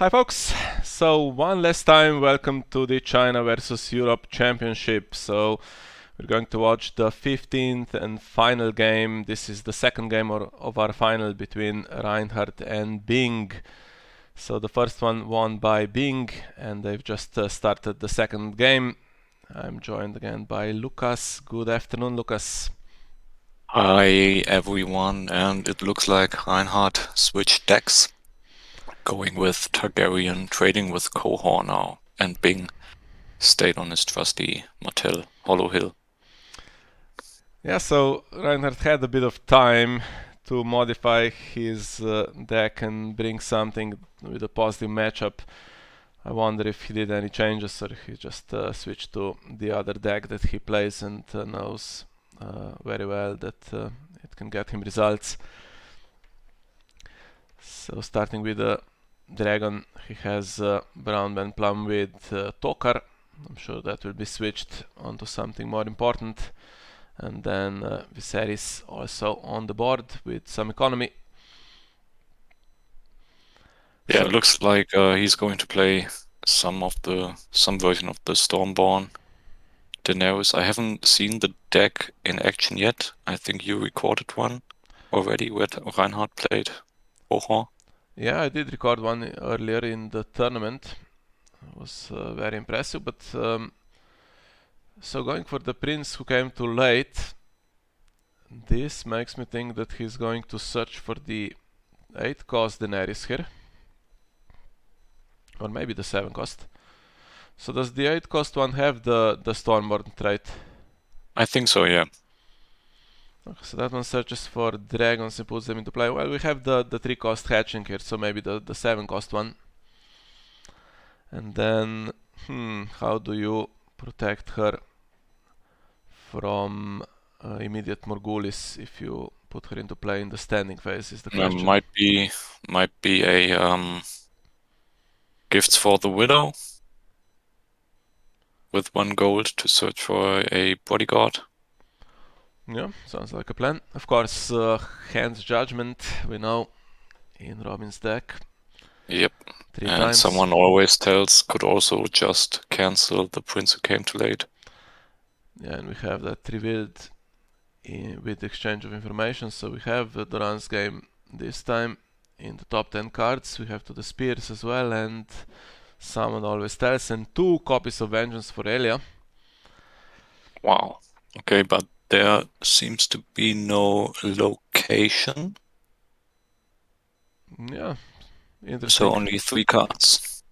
Hi folks! So one last time, welcome to the China versus Europe Championship. So we're going to watch the 15th and final game. This is the second game of our final between Reinhard and Bing. So the first one won by Bing, and they've just started the second game. I'm joined again by Lukas. Good afternoon, Lukas. Hi everyone, and it looks like Reinhard switched decks, going with Targaryen, trading with Cohor now, and Bing stayed on his trusty Martell Hollow Hill. Yeah, so Reinhardt had a bit of time to modify his deck and bring something with a positive matchup. I wonder if he did any changes or he just switched to the other deck that he plays and knows very well that it can get him results. So starting with the dragon, he has brown man plum with Tokar. I'm sure that will be switched onto something more important. And then Viserys also on the board with some economy. Yeah, So it looks like he's going to play some version of the Stormborn Daenerys. I haven't seen the deck in action yet. I think you recorded one already where Reinhard played Cohor. yeah, I did record one earlier in the tournament. It was very impressive, but so going for the prince who came too late, this makes me think that he's going to search for the 8 cost Daenerys here. Or maybe the 7 cost. So does the 8 cost one have the Stormborn trait? I think so, yeah. Okay, so that one searches for dragons and puts them into play. Well, we have the 3 cost hatching here, so maybe the 7 cost one. And then, how do you protect her from immediate Morgulis if you put her into play in the standing phase is the question. Might be a gifts for the widow with 1 gold to search for a bodyguard. Yeah, sounds like a plan. Of course, Hand's Judgment, we know, in Robin's deck, Yep. three And times. someone always tells could also just cancel the prince who came too late. Yeah, and we have that revealed with exchange of information. So we have Duran's game this time in the top 10 cards. We have to the Spears as well, and someone always tells, and 2 copies of Vengeance for Elia. Wow. Okay, but there seems to be no location, Yeah, so interesting. only 3 cards.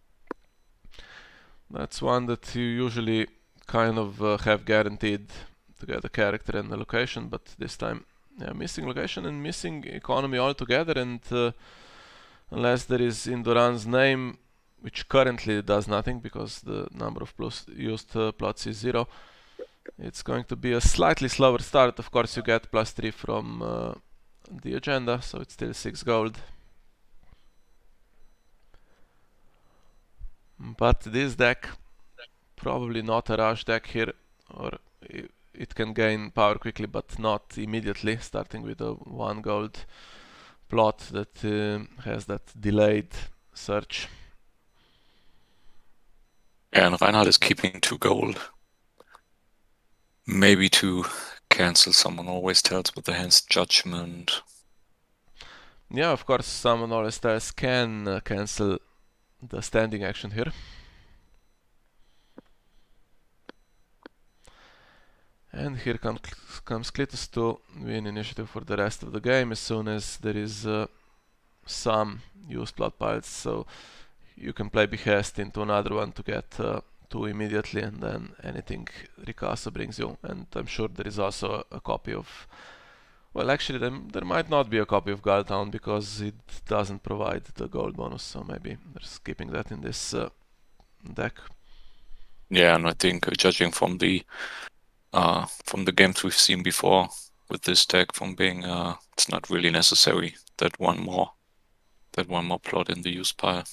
That's one that you usually kind of have guaranteed to get a character and a location, but this time, yeah, missing location and missing economy altogether. And unless there is in Duran's name, which currently does nothing because the number of used plots is 0, it's going to be a slightly slower start. Of course, you get +3 from the agenda, so it's still 6 gold. But this deck, probably not a rush deck here, or it can gain power quickly but not immediately, starting with a 1 gold plot that has that delayed search. And Reinhard is keeping 2 gold. Maybe to cancel someone always tells with the hand's judgment. Yeah, of course, summon all stars can cancel the standing action here. And here comes Clitus to win initiative for the rest of the game as soon as there is some used plot piles. So you can play Behest into another one to get 2 immediately, and then anything Ricasa brings you. And I'm sure there is also a copy of... Well, actually, there might not be a copy of Galtown because it doesn't provide the gold bonus, so maybe they're skipping that in this deck. Yeah, and I think judging from the games we've seen before with this deck, from being it's not really necessary that one more plot in the use pile.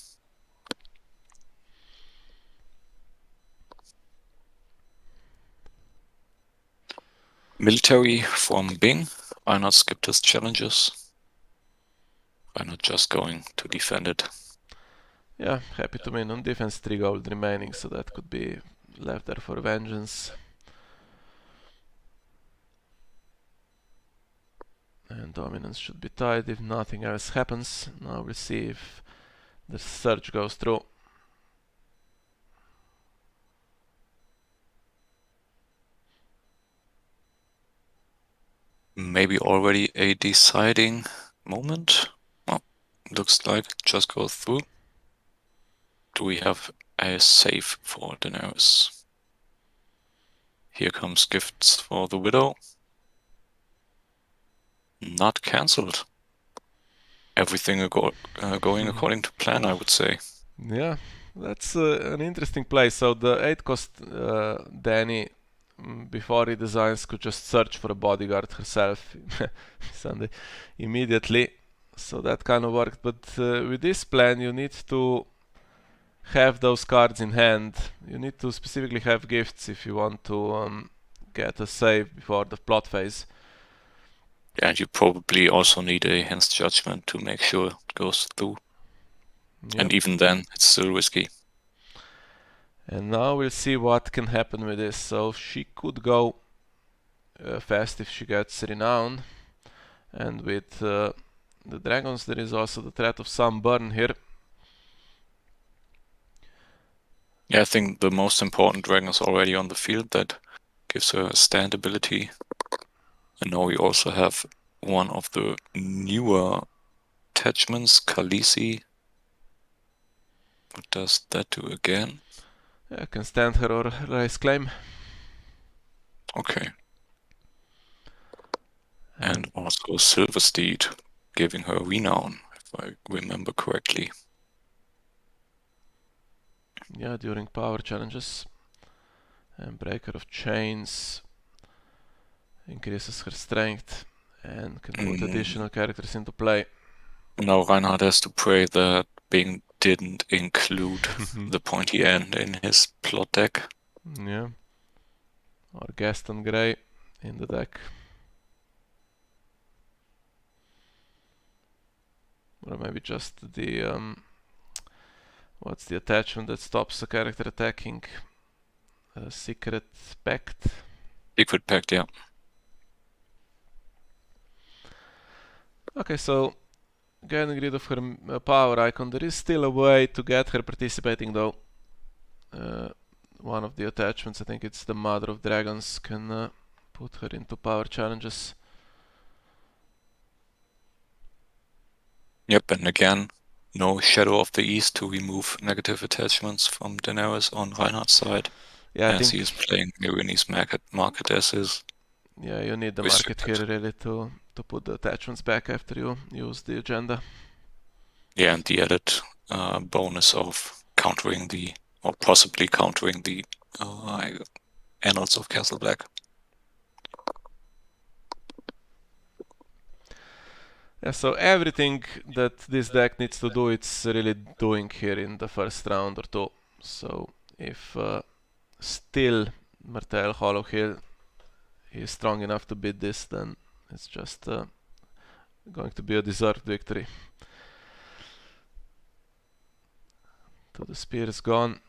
Military from Bing. Why not skip his challenges? Why not just going to defend it? Yeah, happy to win. On defense 3 gold remaining, so that could be left there for vengeance. And dominance should be tied if nothing else happens. Now we'll see if the surge goes through. Maybe already a deciding moment. Well, looks like it just goes through. Do we have a save for Daenerys? Here comes gifts for the widow. Not cancelled. Everything going according to plan, I would say. Yeah, that's an interesting play. So the 8 cost Dany, before he designs, could just search for a bodyguard herself Sunday immediately. So that kind of worked. But with this plan, you need to have those cards in hand. You need to specifically have gifts if you want to get a save before the plot phase. Yeah, and you probably also need a Hens Judgment to make sure it goes through. Yep. And even then, it's still risky. And now we'll see what can happen with this. So she could go fast if she gets renown. And with the dragons, there is also the threat of some burn here. Yeah, I think the most important dragon is already on the field. That gives her stand ability. And now we also have one of the newer attachments, Khaleesi. What does that do again? Yeah, can stand her or raise claim. Okay. And also Silversteed, giving her renown, if I remember correctly. Yeah, during power challenges. And Breaker of Chains increases her strength and can put additional characters into play. Now Reinhard has to pray that Bing didn't include the pointy end in his plot deck. Yeah. Or Gaston Grey in the deck. Or maybe just the what's the attachment that stops a character attacking? Secret Pact. Secret Pact, yeah. Okay, so getting rid of her power icon. There is still a way to get her participating though. One of the attachments, I think it's the Mother of Dragons, can put her into power challenges. Yep, and again, no Shadow of the East to remove negative attachments from Daenerys on Reinhard's side. Yeah, I as think he is playing Myrini's market as his. yeah, you need the market here really to put the attachments back after you use the agenda. Yeah, and the added bonus of countering the, or possibly countering the Annals of Castle Black. Yeah, so everything that this deck needs to do, it's really doing here in the first round or two. So if still Martell Hollow Hill is strong enough to beat this, then it's just going to be a deserved victory. So the spear is gone,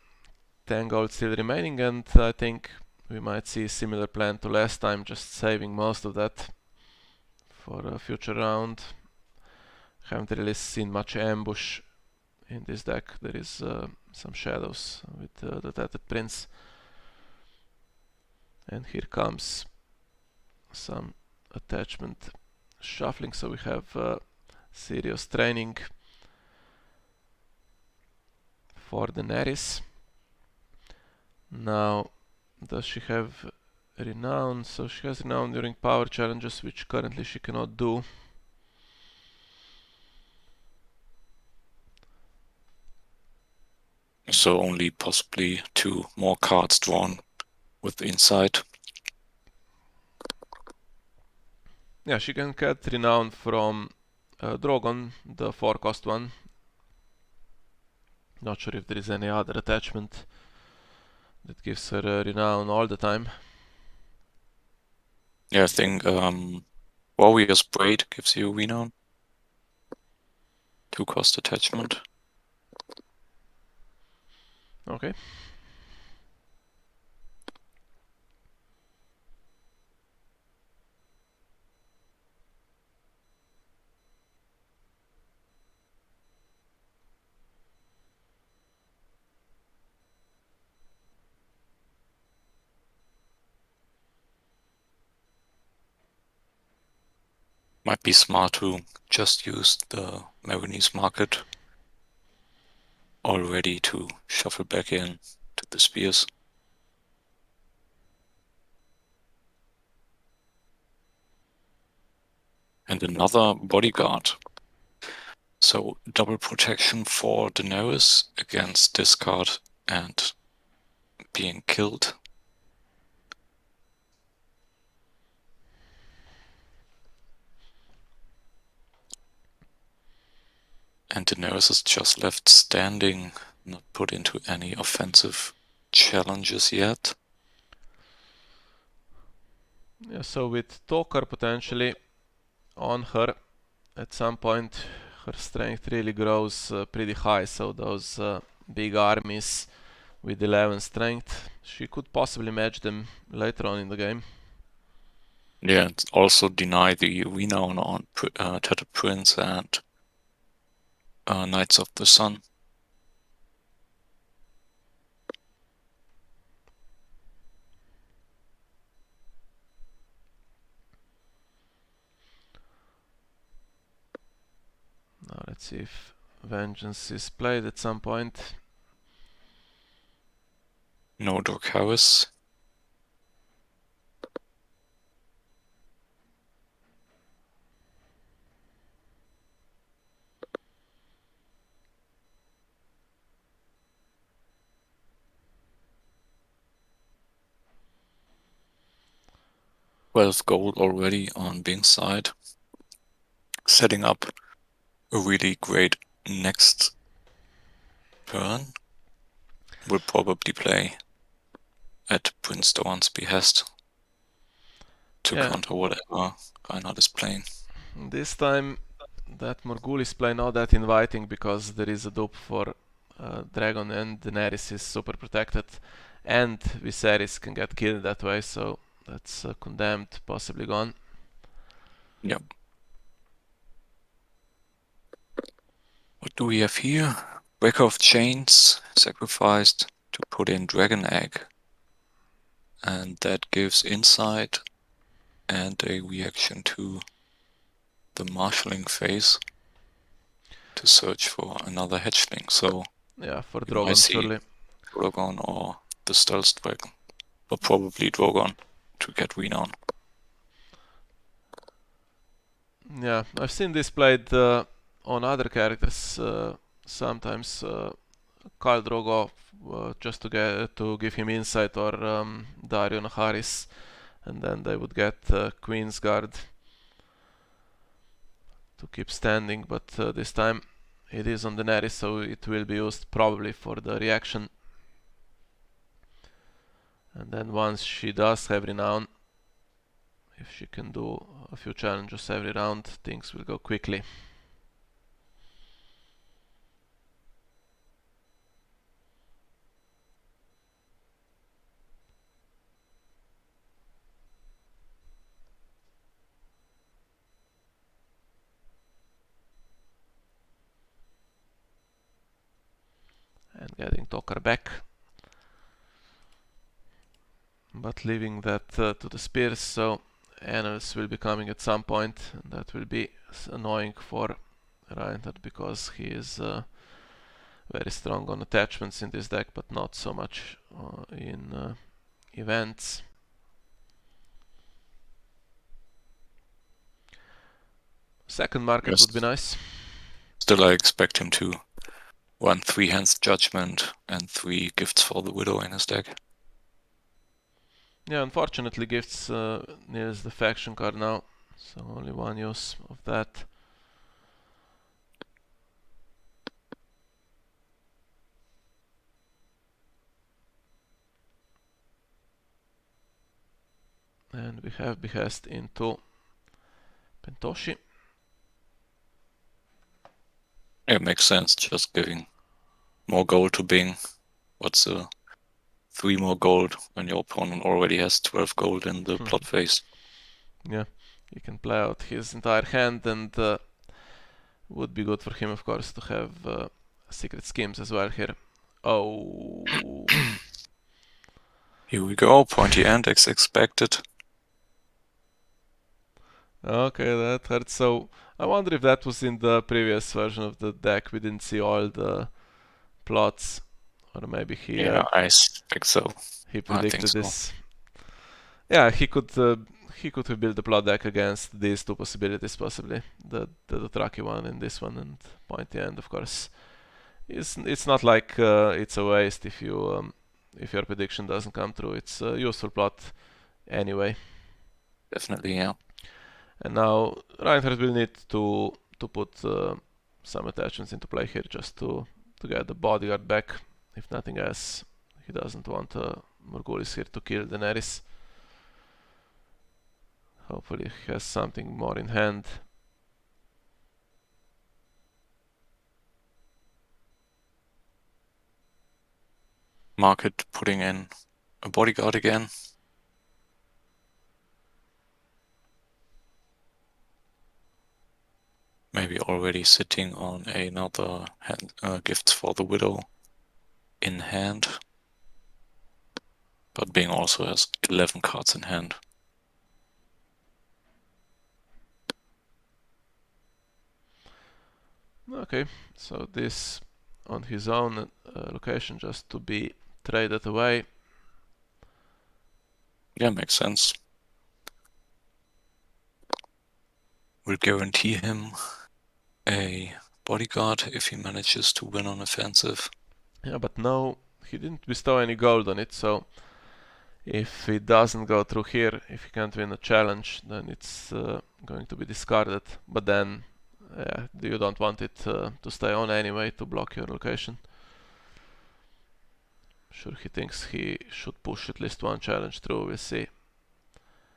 10 gold still remaining, and I think we might see a similar plan to last time, just saving most of that for a future round. Haven't really seen much ambush in this deck. There is some shadows with the Tattered Prince. And here comes some attachment shuffling, so we have serious training for Daenerys. Now, does she have renown? So she has renown during power challenges, which currently she cannot do. So only possibly 2 more cards drawn with the inside. Yeah, she can get renown from Drogon, the 4 cost one. Not sure if there is any other attachment that gives her renown all the time. Yeah, I think Warrior's Braid gives you renown. 2 cost attachment. Okay. Might be smart to just use the Marinese market already to shuffle back in to the spears. And another bodyguard. So double protection for Daenerys against discard and being killed. And Daenerys is just left standing, not put into any offensive challenges yet. Yeah, so with Talker potentially on her, at some point her strength really grows pretty high, so those big armies with 11 strength, she could possibly match them later on in the game. Yeah, and also deny the renown on Tattered Prince and Knights of the Sun. Now let's see if Vengeance is played at some point. No Dorcaris. Well, gold already on Bing's side. Setting up a really great next turn. Will probably play at Prince Doran's behest to counter whatever Reinhard is playing. This time that Morghulis play not that inviting because there is a dupe for Dragon and Daenerys is super protected and Viserys can get killed that way, so that's condemned, possibly gone. Yep. What do we have here? Breaker of Chains sacrificed to put in Dragon Egg. And that gives insight and a reaction to the marshalling phase to search for another hatchling. So yeah, for you might Drogon see surely. Drogon or the Stealth Dragon, but probably Drogon to get renown. Yeah, I've seen this played on other characters sometimes. Khal Drogo just to give him insight, or Dario Naharis, and then they would get Queen's Guard to keep standing, but this time it is on Daenerys, so it will be used probably for the reaction. And then once she does have renown, if she can do a few challenges every round, things will go quickly. And getting Talker back, but leaving that to the spears, so Annals will be coming at some point, and that will be annoying for Reinhard because he is very strong on attachments in this deck, but not so much in events. Second market Yes. would be nice. Still, I expect him to run 3 Hands Judgment and 3 Gifts for the Widow in his deck. Yeah, unfortunately Gifts needs the faction card now, so only one use of that. And we have Behest into Pentoshi. It makes sense, just giving more gold to Bing What's 3 more gold when your opponent already has 12 gold in the plot phase? Yeah, he can play out his entire hand, and would be good for him, of course, to have secret schemes as well here. Oh. Here we go, pointy end as expected. Okay, that hurts. So I wonder if that was in the previous version of the deck. We didn't see all the plots, or maybe Yeah, I think so. he I think predicted so. this. Yeah, he could have built a plot deck against these two possibilities possibly. The Dothraki one and this one, and pointy end, of course. It's not like it's a waste if your prediction doesn't come true. It's a useful plot anyway. Definitely, yeah. And now Reinhard will need to put some attachments into play here just to get the bodyguard back. If nothing else, he doesn't want Morghulis here to kill Daenerys. Hopefully he has something more in hand. Market putting in a bodyguard again. Maybe already sitting on another hand, gift for the widow in hand. But Bing also has 11 cards in hand. Okay, so this on his own location just to be traded away. Yeah, makes sense. Will guarantee him a bodyguard if he manages to win on offensive. Yeah, but no, he didn't bestow any gold on it, so if it doesn't go through here, if he can't win a challenge, then it's going to be discarded. But then you don't want it to stay on anyway to block your location. Sure, he thinks he should push at least one challenge through, we'll see.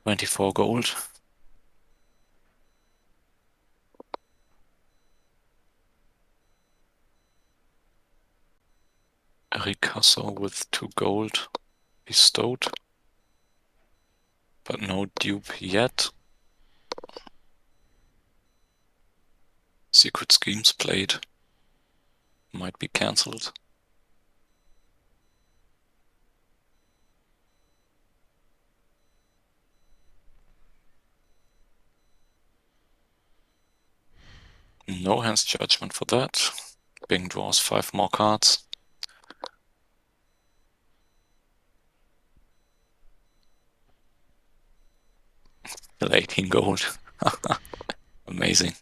24 gold. Ricasso with 2 gold bestowed. But no dupe yet. Secret schemes played. Might be cancelled. No hands judgment for that. Bing draws 5 more cards. Still 18 gold. Amazing.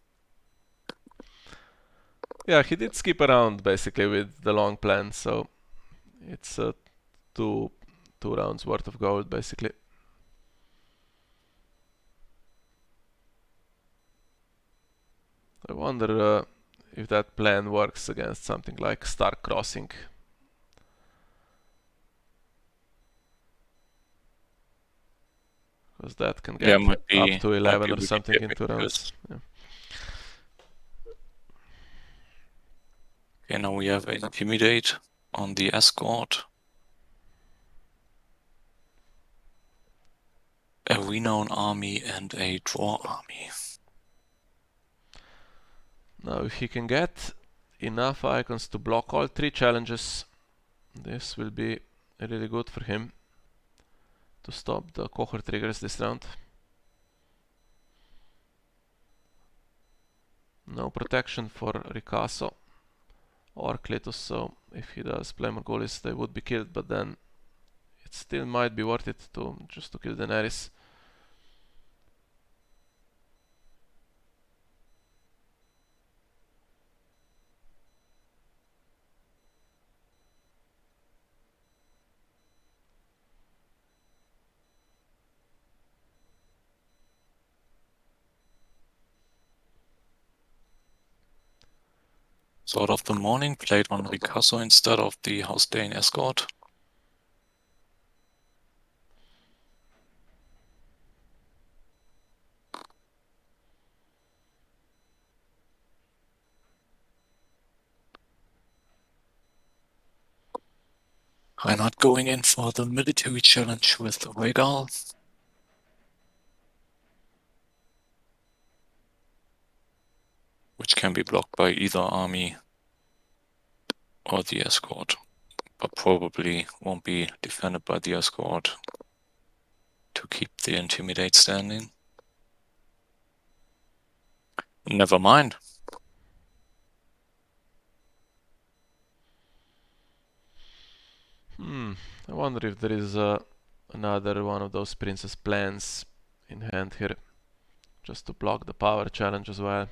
Yeah, he did skip around basically with the long plan, so it's two rounds worth of gold basically. I wonder if that plan works against something like Stark Crossing. Because that can get up to 11 or something in 2 rounds. Yeah. Okay, now we have an Intimidate on the escort. A Renown army and a Draw army. Now if he can get enough icons to block all 3 challenges, this will be really good for him to stop the cohort triggers this round. No protection for Ricasso or Cletus, so if he does play Morghulis they would be killed, but then it still might be worth it to just to kill Daenerys. Sword of the Morning played on Ricasso instead of the House Dane escort. Reinhard going in for the military challenge with Regal. Which can be blocked by either army or the escort, but probably won't be defended by the escort to keep the intimidate standing. Never mind. I wonder if there is another one of those princess plans in hand here, just to block the power challenge as well.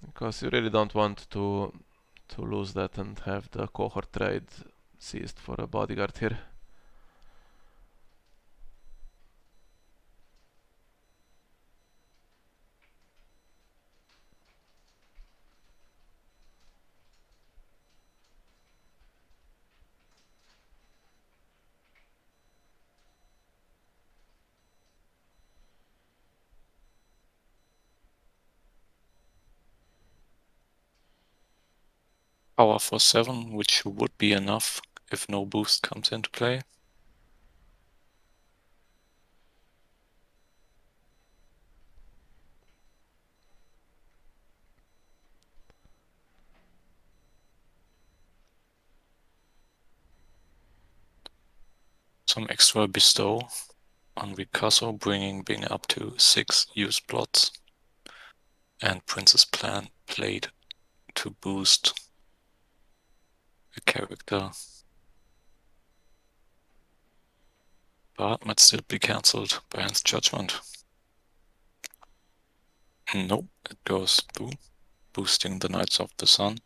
Because you really don't want to lose that and have the cohort trade seized for a bodyguard here. Power for 7, which would be enough if no boost comes into play. Some extra bestow on Ricasso, bringing Bing up to 6 used plots. And Princess Plan played to boost a character. But might still be cancelled by Hans Judgment. Nope, it goes through, boosting the Knights of the Sun.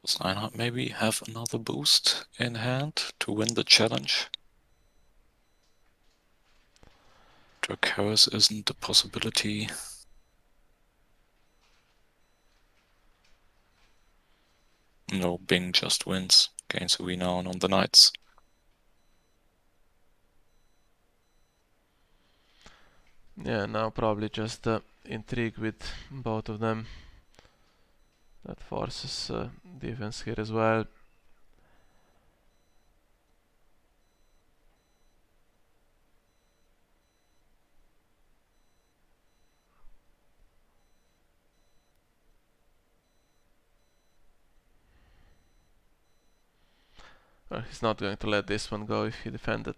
Does Reinhard maybe have another boost in hand to win the challenge? Dracarys isn't a possibility. No, Bing just wins, gains a renown on the Knights. Yeah, now probably just intrigue with both of them. That forces defense here as well. Well, he's not going to let this one go if he defended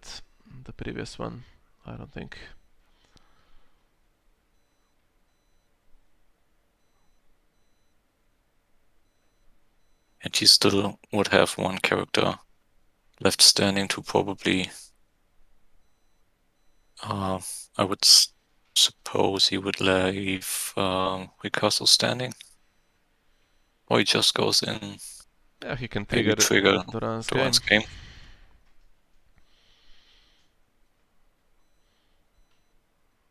the previous one, I don't think. And he still would have one character left standing to probably... I would suppose he would leave Ricasso standing. Or he just goes in. Yeah, he can Maybe trigger Duran's Duran's game. game.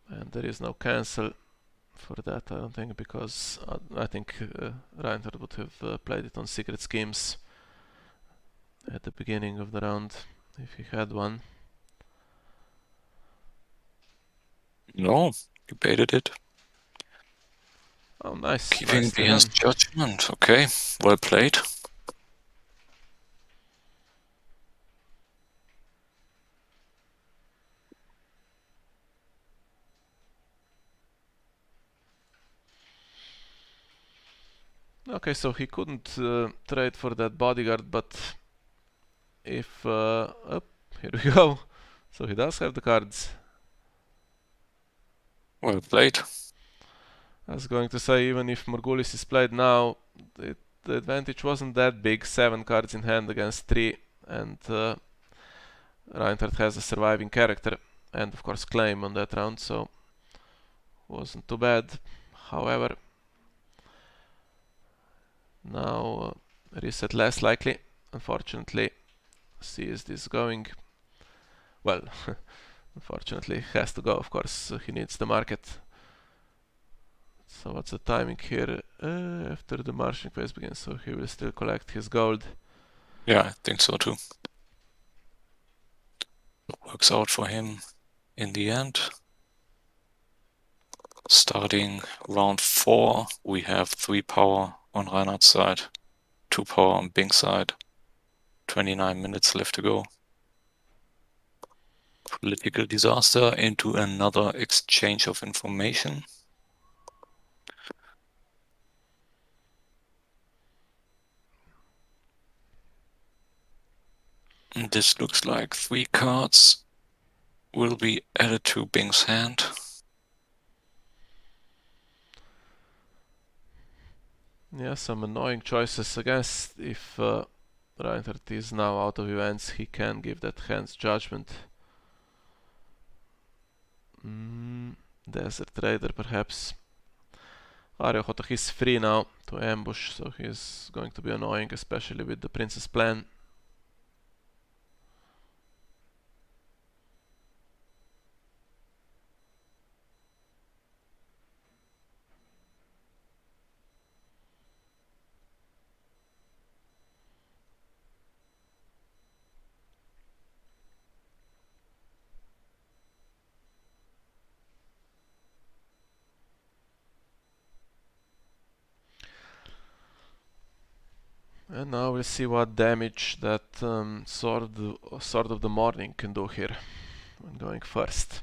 And there is no cancel for that, I don't think, because I think Reinhard would have played it on secret schemes at the beginning of the round if he had one. No, he baited it. Oh, nice. Keeping Nicely Hans done. Judgment. Okay, well played. Okay, so he couldn't trade for that bodyguard, but if... here we go. So he does have the cards. Well played. I was going to say, even if Morgulis is played now, the advantage wasn't that big. 7 cards in hand against 3, and Reinhardt has a surviving character and of course claim on that round, so wasn't too bad. However, now reset less likely. Unfortunately, CSD is going. Well, unfortunately, has to go. Of course, he needs the market. So what's the timing here? After the marching phase begins, so he will still collect his gold. Yeah, I think so too. Works out for him in the end. Starting round 4, we have 3 power on Reinhard's side, 2 power on Bing's side. 29 minutes left to go. Political disaster into another exchange of information. And this looks like 3 cards will be added to Bing's hand. Yeah, some annoying choices. I guess if Reinhard is now out of events, he can give that hand's judgment. Desert Raider perhaps. Ariohotah is free now to ambush, so he's going to be annoying, especially with the Princess plan. And now we'll see what damage that Sword of the Morning can do here when going first.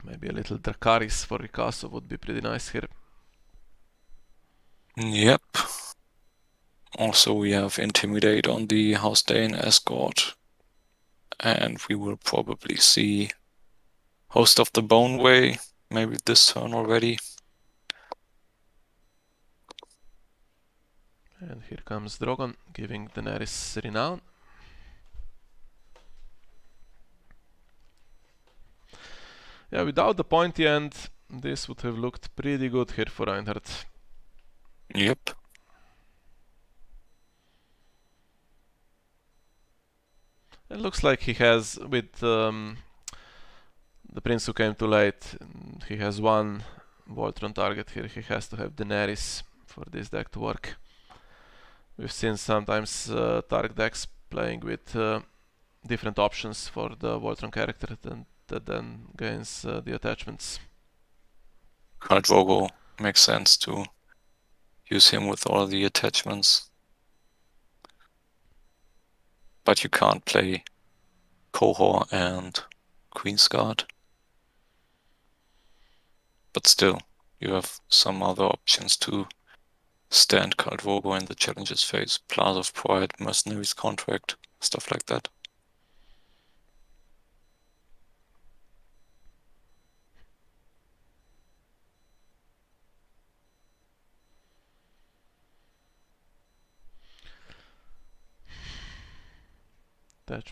Maybe a little Dracarys for Ricasso would be pretty nice here. Yep. Also we have Intimidate on the House Dane escort. And we will probably see Host of the Boneway, maybe this turn already. And here comes Drogon, giving Daenerys renown. Yeah, without the pointy end, this would have looked pretty good here for Reinhard. Yep. It looks like he has, with the Prince Who Came Too Late, he has one Voltron target here. He has to have Daenerys for this deck to work. We've seen sometimes Targ decks playing with different options for the Voltron character that then gains the attachments. Khal Drogo makes sense to use him with all the attachments. But you can't play Cohor and Queensguard. But still, you have some other options to stand Khal Drogo in the challenges phase. Plaza of Pride, Mercenaries Contract, stuff like that.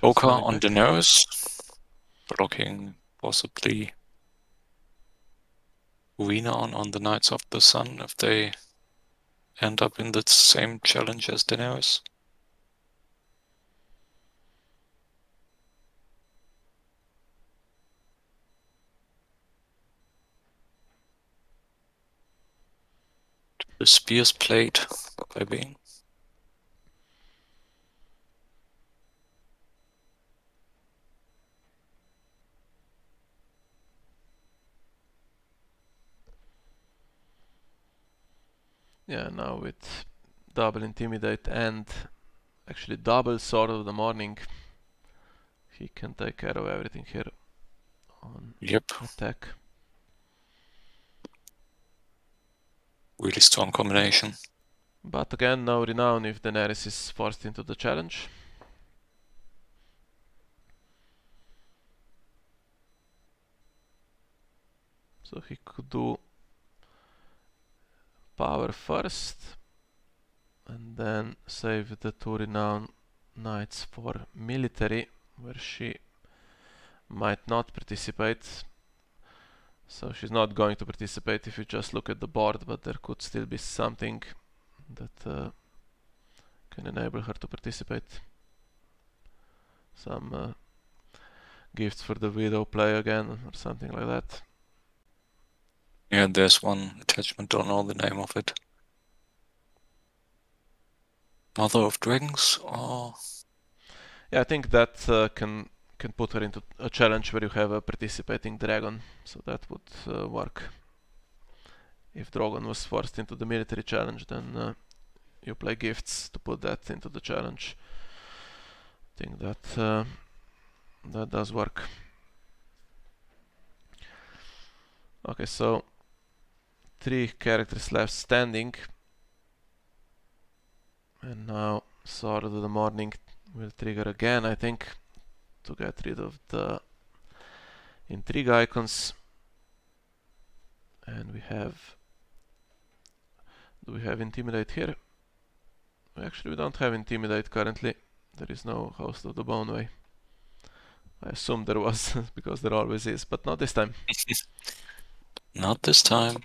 Oka on Daenerys, blocking possibly Renown on the Knights of the Sun if they end up in the same challenge as Daenerys. The Spear's Plate by Bane. Yeah, now with double Intimidate and actually double Sword of the Morning, he can take care of everything here on attack. Really strong combination. But again, no renown if Daenerys is forced into the challenge. So he could do power first and then save the 2 renown knights for military, where she might not participate. So she's not going to participate if you just look at the board, but there could still be something that can enable her to participate. Some gifts for the widow play again or something like that. Yeah, there's one attachment, don't know the name of it. Mother of Dragons, or... Yeah, I think that can put her into a challenge where you have a participating dragon, so that would work. If Drogon was forced into the military challenge, then you play gifts to put that into the challenge. I think that that does work. Okay, so 3 characters left standing. And now Sword of the Morning will trigger again, I think, to get rid of the intrigue icons. And we have... Do we have Intimidate here? Actually, we don't have Intimidate currently. There is no Host of the Boneway. I assumed there was, because there always is, but not this time. Not this time.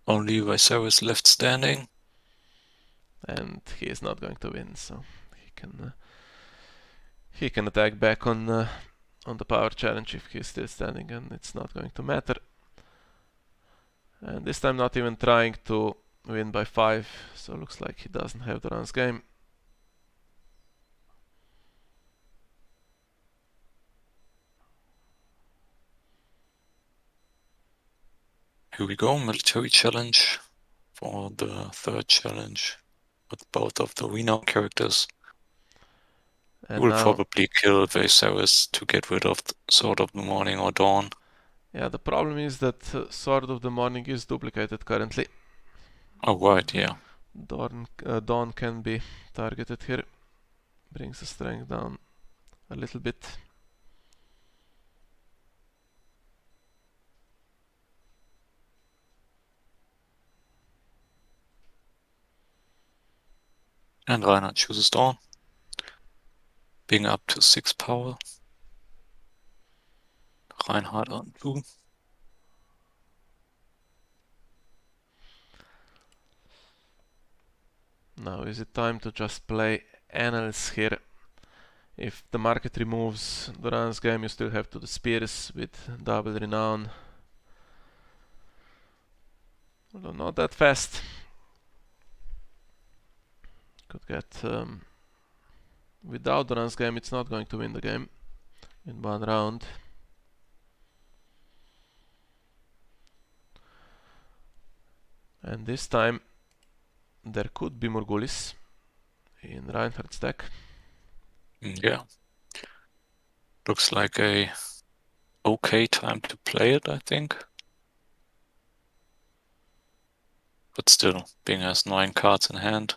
Only Viserys left standing. And he is not going to win, so he can attack back on the power challenge if he is still standing, and it's not going to matter. And this time not even trying to win by 5, so looks like he doesn't have the runs game. Here we go, military challenge for the 3rd challenge with both of the renowned characters. And We'll now, probably kill Viserys to get rid of the Sword of the Morning or Dawn. yeah, the problem is that Sword of the Morning is duplicated currently. Oh, right, yeah. Dawn can be targeted here. Brings the strength down a little bit. And Reinhard chooses Dawn, being up to 6 power. Reinhard on 2. Now is it time to just play Annals here? If the market removes the runs game, you still have to the spears with double renown. Although not that fast. Could get... without the runs game, it's not going to win the game in 1 round. And this time there could be Morghulis in Reinhard's deck. Yeah. Looks like a okay time to play it, I think. But still, being has 9 cards in hand,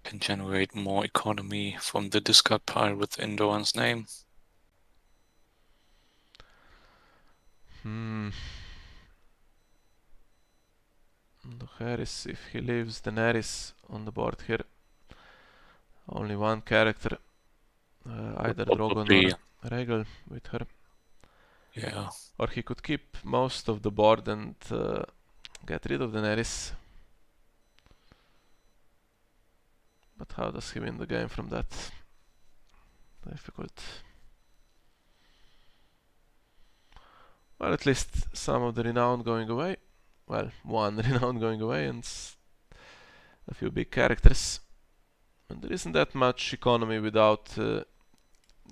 can generate more economy from the discard pile with Indor's name. Harris, if he leaves Daenerys on the board here, only 1 character, either Drogon Probably, or Rhaegal with her. yeah. Or he could keep most of the board and get rid of Daenerys. But how does he win the game from that? Difficult. Well, at least some of the renown going away. Well, 1 renown going away and a few big characters. And there isn't that much economy without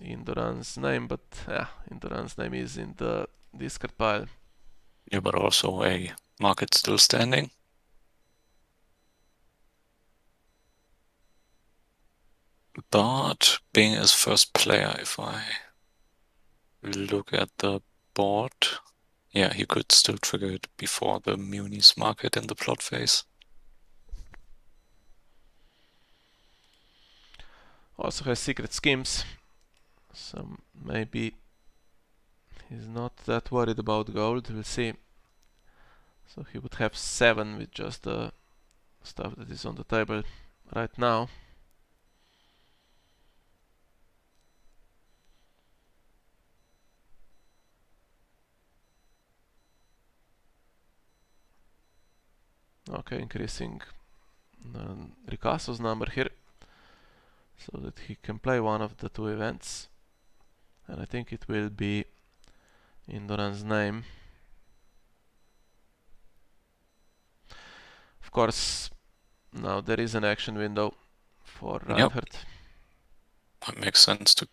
Indoran's name, but yeah, Indoran's name is in the discard pile. Yeah, but also a market still standing. But being as first player, if I look at the board, yeah, he could still trigger it before the Munis market in the plot phase. Also has secret schemes, so maybe he's not that worried about gold, we'll see. So he would have 7 with just the stuff that is on the table right now. Okay, increasing Ricasso's number here, so that he can play one of the 2 events. And I think it will be in Duran's name. Of course, now there is an action window for Reinhard. It makes sense to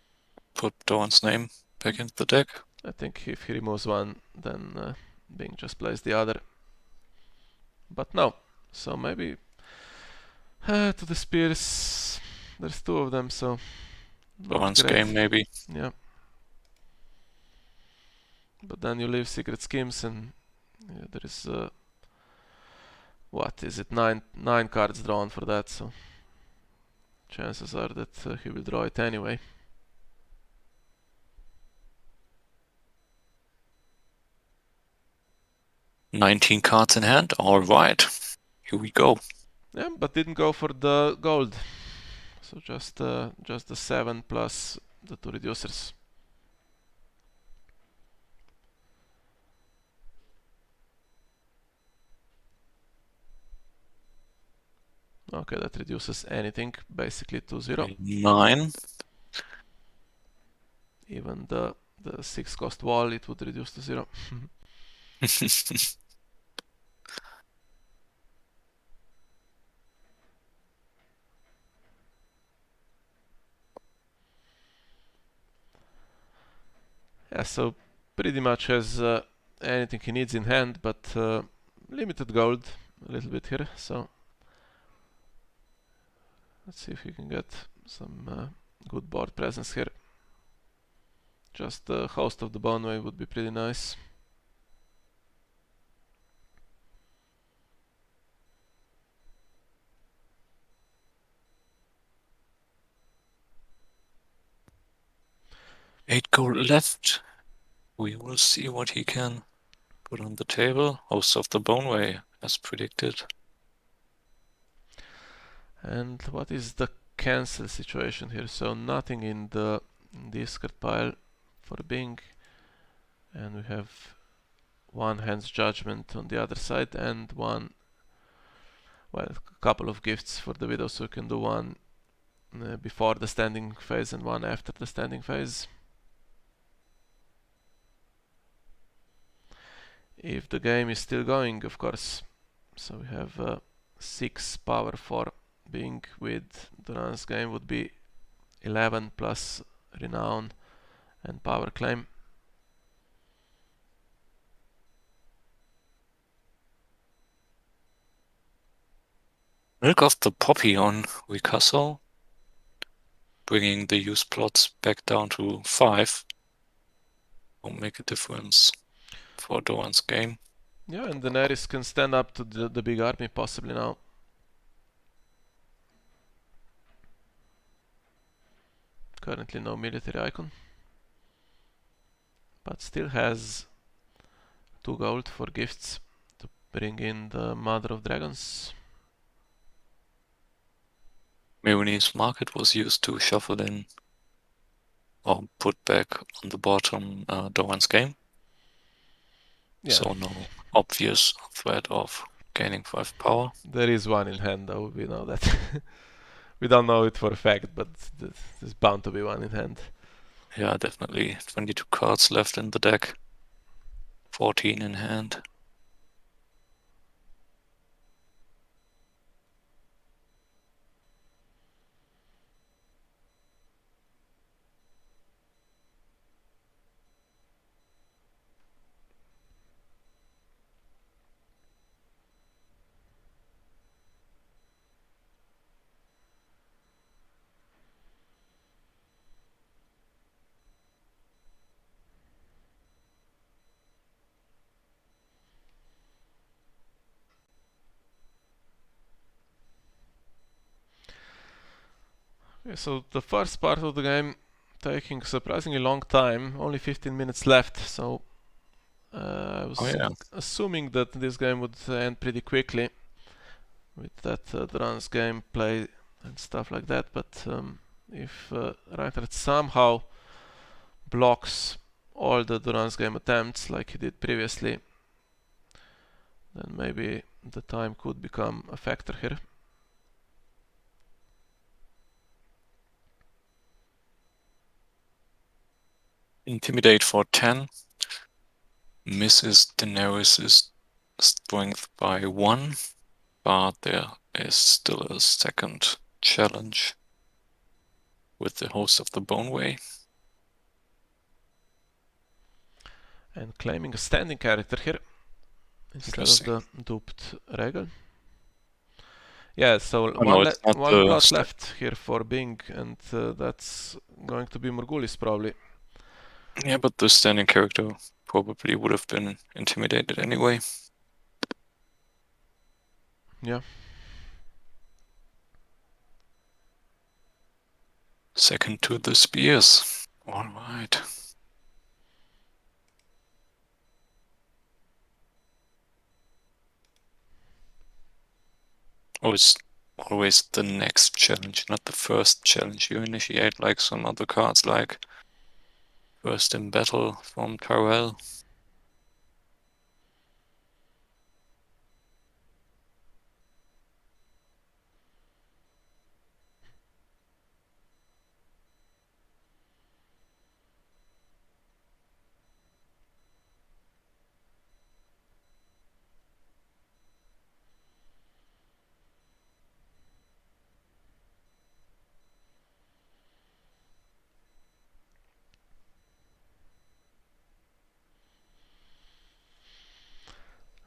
put Doran's name back into the deck. I think if he removes one, then Bing just plays the other. But no, so maybe to the spears, there's two of them, so not Doran's great. game, maybe. Yeah. But then you leave secret schemes and there is what is it, nine cards drawn for that, so chances are that he will draw it anyway. "19 cards in hand, alright. Here we go." Yeah, but didn't go for the gold. So just the 7 plus the 2 reducers. Okay, that reduces anything, basically to 0. 9. Even the 6 cost wall, it would reduce to 0. Yeah, so pretty much has anything he needs in hand, but limited gold a little bit here, so let's see if we can get some good board presence here. Just the Host of the Boneway would be pretty nice. Eight gold left. We will see what he can put on the table. Host of the Boneway, as predicted. And what is the cancel situation here? So nothing in the discard pile for Bing, and we have one hand's judgment on the other side and one, well, a couple of gifts for the widow, so we can do one before the standing phase and one after the standing phase. If the game is still going, of course. So we have 6 power for Bing with Duran's game would be 11 plus renown and power claim. Milk of the Poppy on Ricastle, bringing the use plots back down to 5. Won't make a difference for Doran's game. Yeah, and Daenerys can stand up to the big army possibly now. Currently no military icon, but still has 2 gold for gifts to bring in the Mother of Dragons. Meuni's market was used to shuffle in or put back on the bottom Doran's game. Yeah. So no obvious threat of gaining 5 power. There is one in hand though, we know that. We don't know it for a fact, but there's bound to be one in hand. Yeah, definitely. 22 cards left in the deck. 14 in hand. Okay, so the first part of the game taking surprisingly long time, only 15 minutes left, so I was assuming that this game would end pretty quickly with that Duran's gameplay and stuff like that, but if Reinhardt somehow blocks all the Duran's game attempts like he did previously, then maybe the time could become a factor here. Intimidate for 10. misses Daenerys' strength by 1, but there is still a second challenge with the host of the Boneway. And claiming a standing character here instead of the duped Regal. Yeah, so no, it's not one the plot left here for Bing, and that's going to be Morghulis probably. Yeah, but the standing character probably would have been intimidated anyway. Yeah. Second to the spears. All right. Oh, it's always the next challenge, not the first challenge you initiate, like some other cards, like First in Battle from Tyrell.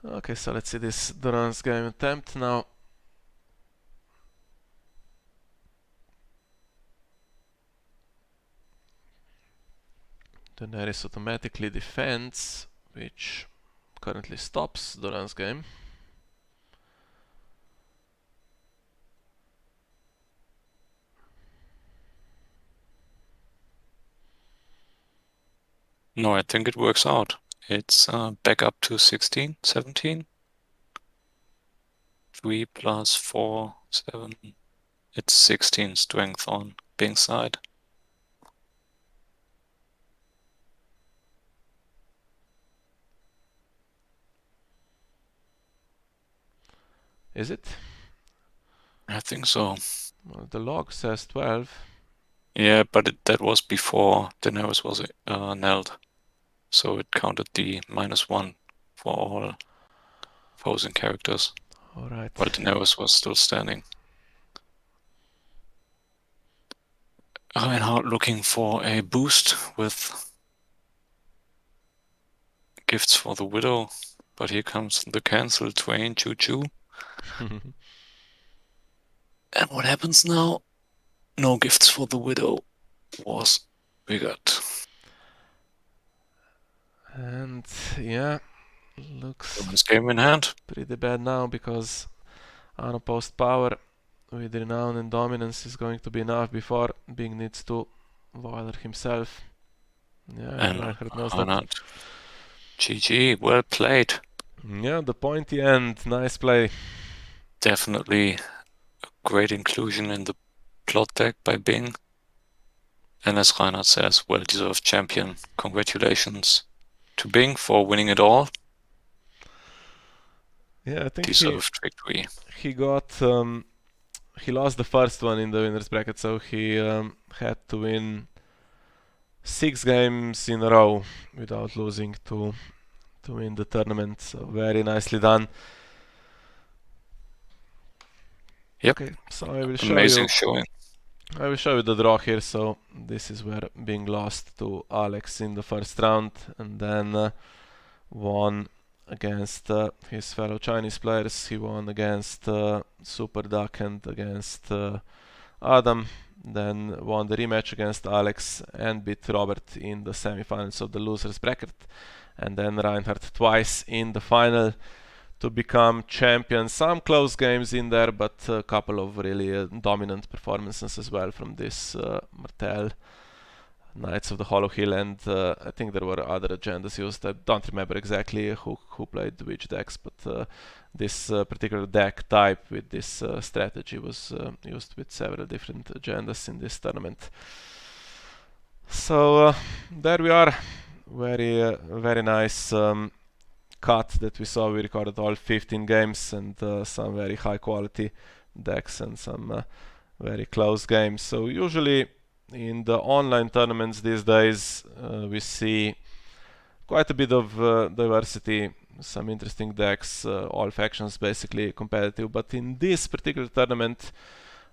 Okay, so let's see this Duran's game attempt now. Daenerys automatically defends, which currently stops Duran's game. No, I think it works out. It's back up to 16, 17. 3 plus 4, 7. It's 16 strength on Bing's side. Is it? I think so. Well, the log says 12. Yeah, but that was before Daenerys was knelt. So it counted the -1 for all opposing characters. Alright. While Daenerys was still standing. Reinhard looking for a boost with gifts for the widow. But here comes the cancel train, choo-choo. And what happens now? No gifts for the widow was triggered. And yeah, looks This game in hand. pretty bad now because unopposed power with renown and dominance is going to be enough before Bing needs to Valor himself. Yeah, And Reinhard knows that. Reinhard. GG, well played. Yeah, the pointy end, nice play. Definitely a great inclusion in the plot deck by Bing. And as Reinhard says, well-deserved champion. Congratulations to Bing for winning it all. Yeah, I think Deserved victory. he got he lost the first one in the winners bracket, so he had to win 6 games in a row without losing to win the tournament. So very nicely done. Yep. Okay, so I will show Amazing you. showing. I will show you the draw here. So this is where Bing lost to Alex in the first round, and then won against his fellow Chinese players. He won against Super Duck and against Adam. Then won the rematch against Alex and beat Robert in the semifinals of the losers bracket. And then Reinhard twice in the final to become champion. Some close games in there, but a couple of really dominant performances as well from this Martell, Knights of the Hollow Hill, and I think there were other agendas used. I don't remember exactly who played which decks, but this particular deck type with this strategy was used with several different agendas in this tournament. So there we are. Very nice cut that we saw. We recorded all 15 games and some very high quality decks and some very close games. So usually in the online tournaments these days we see quite a bit of diversity, some interesting decks, all factions basically competitive. But in this particular tournament,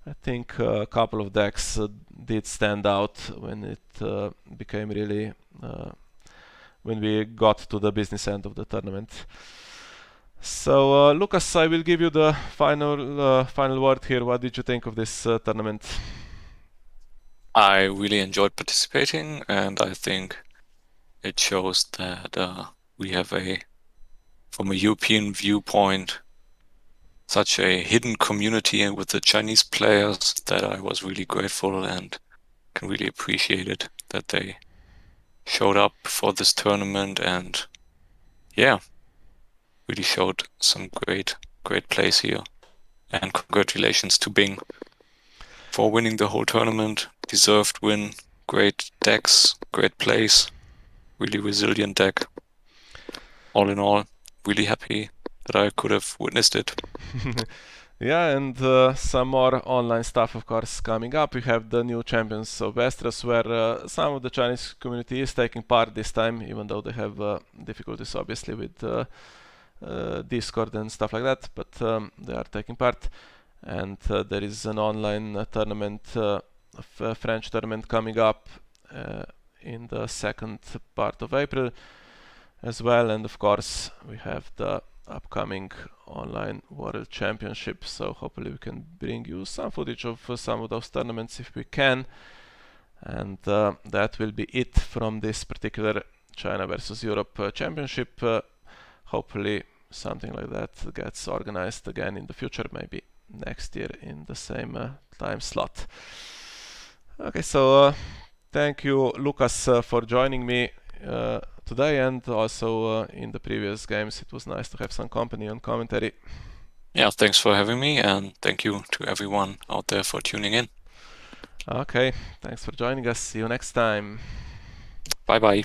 I think a couple of decks did stand out when it became really when we got to the business end of the tournament. So Lucas, I will give you the final word here. What did you think of this tournament? I really enjoyed participating, and I think it shows that we have from a European viewpoint, such a hidden community with the Chinese players that I was really grateful and can really appreciate it that they showed up for this tournament and really showed some great plays here. And congratulations to Bing for winning the whole tournament. Deserved win, great decks, great plays, really resilient deck. All in all, really happy that I could have witnessed it. Yeah, and some more online stuff, of course, coming up. We have the new Champions of Westeros, where some of the Chinese community is taking part this time, even though they have difficulties, obviously, with Discord and stuff like that. But they are taking part, and there is an online tournament, a French tournament coming up in the second part of April as well. And of course, we have the upcoming online World Championship, so hopefully we can bring you some footage of some of those tournaments if we can. And that will be it from this particular China versus Europe Championship. Hopefully something like that gets organized again in the future, maybe next year in the same time slot. Okay, so thank you, Lucas, for joining me today, and also in the previous games. It was nice to have some company on commentary. Yeah, thanks for having me, and thank you to everyone out there for tuning in. Okay, thanks for joining us. See you next time. Bye bye.